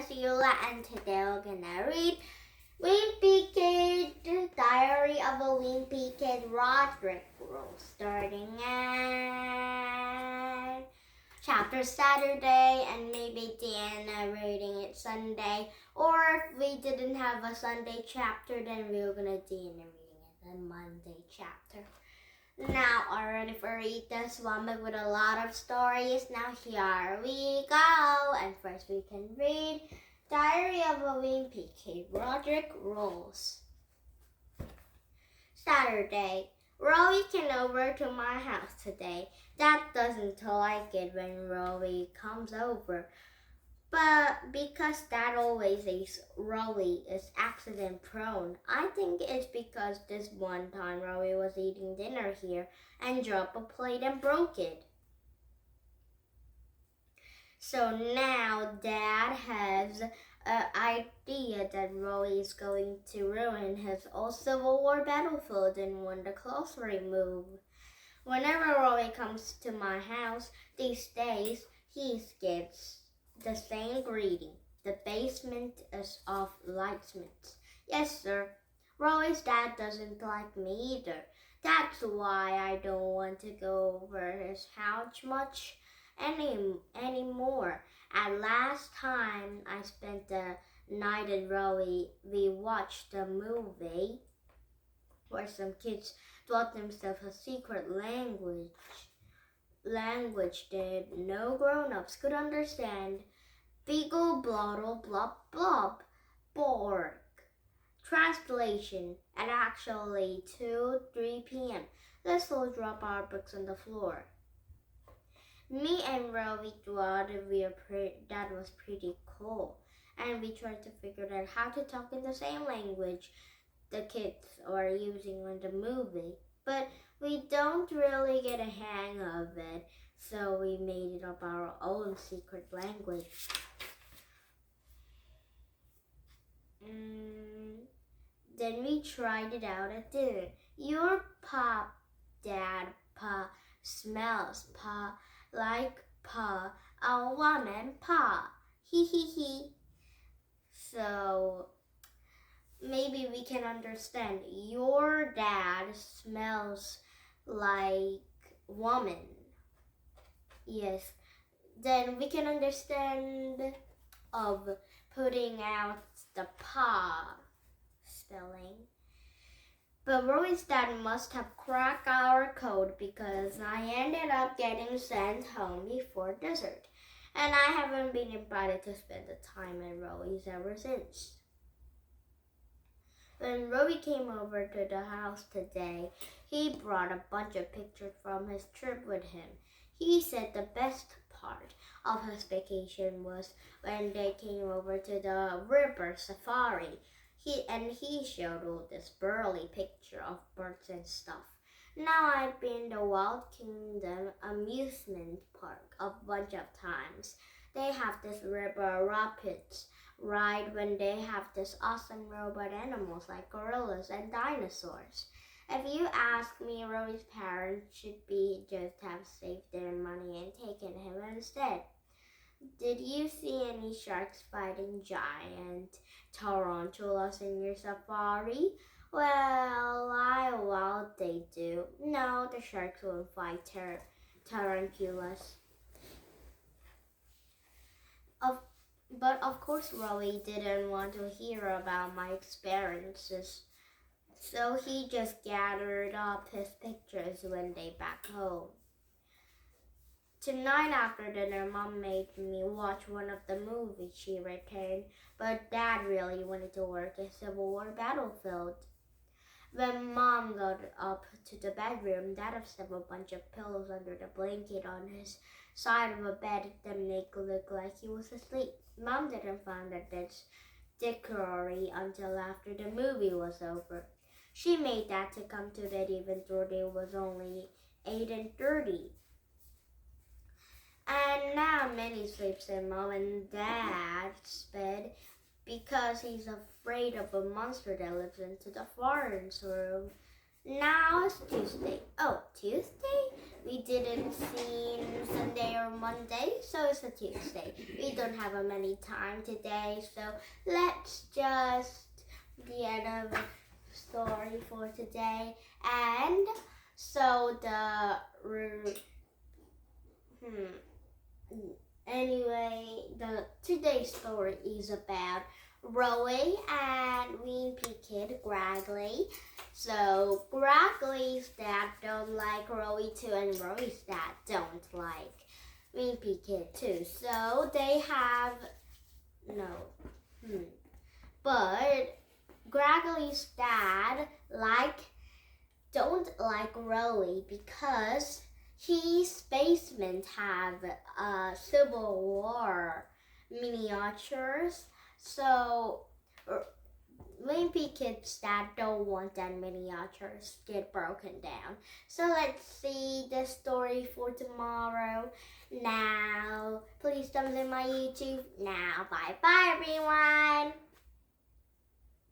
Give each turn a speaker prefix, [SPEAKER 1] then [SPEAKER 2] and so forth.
[SPEAKER 1] is Eula, and today we're gonna read Wimpy Kid, Diary of a Wimpy Kid, Roderick Rule, starting at chapter Saturday, and maybe Diana reading it Sunday, or if we didn't have a Sunday chapter, then we were gonna Diana reading it the Monday chapter. Now, already for read this one book with a lot of stories. Now here we go. And first we can read Diary of a Wimpy Kid, Roderick Rules. Saturday. Rowie came over to my house today. Dad doesn't like it when Rowie comes over. But because Dad always says Rowie is accident prone, I think it's because this one time Rowie was eating dinner here and dropped a plate and broke it. So now Dad has an idea that Rowie is going to ruin his old Civil War battlefield and want the clothes removed. Whenever Rowie comes to my house these days, he gives the same greeting. The basement is off lightsmiths. Yes, sir. Rowie's dad doesn't like me either. That's why I don't want to go over his house much anymore. At last time I spent the night at Rowie, we watched a movie where some kids taught themselves a secret language that no grown-ups could understand. Beagle, blottle, blub, blub, borg. Translation. At actually 3 p.m. Let's all drop our books on the floor. Me and Rowie thought that was pretty cool, and we tried to figure out how to talk in the same language the kids are using in the movie, but we don't really get a hang of it, so we made it up our own secret language. Then we tried it out at dinner. Your pop, Dad, pa, smells pa, like pa, a woman pa, he he he. So maybe we can understand. Your dad smells like woman. Yes. Then we can understand of putting out the pa spelling. But Rowie's dad must have cracked our code because I ended up getting sent home before dessert. And I haven't been invited to spend the time at Rowie's ever since. When Rowie came over to the house today, he brought a bunch of pictures from his trip with him. He said the best part of his vacation was when they came over to the river safari. He showed all this burly picture of birds and stuff. Now I've been to the Wild Kingdom amusement park a bunch of times. They have this river rapids ride when they have this awesome robot animals like gorillas and dinosaurs. If you ask me, Rowie's parents should be just have saved their money and taken him instead. Did you see any sharks fighting giant tarantulas in your safari? Well, they do. No, the sharks won't fight tarantulas. But of course Rowie didn't want to hear about my experiences, so he just gathered up his pictures when they back home. Tonight after dinner, Mom made me watch one of the movies she returned, but Dad really wanted to work a Civil War battlefield. When Mom got up to the bedroom, Dad had set a bunch of pillows under the blanket on his side of the bed that make it look like he was asleep. Mom didn't find that this decory until after the movie was over. She made Dad to come to bed even though it was only 8:30. And now Minnie sleeps in Mom and Dad's bed because he's afraid of a monster that lives into the foreign's room. Now it's Tuesday. Oh, Tuesday? We didn't see Sunday or Monday, so it's a Tuesday. We don't have a many time today, so let's just the end of the story for today. And so the today's story is about Roey and Wimpy Kid Graggly. So Graggly's dad don't like Roey too, and Roey's dad don't like Wimpy Kid too. So they have but Graggly's dad don't like Roey because his basement have Civil War miniatures. So Wimpy Kid's dad don't want that miniatures get broken down. So let's see the story for tomorrow. Now, please subscribe to my YouTube. Now, bye bye everyone.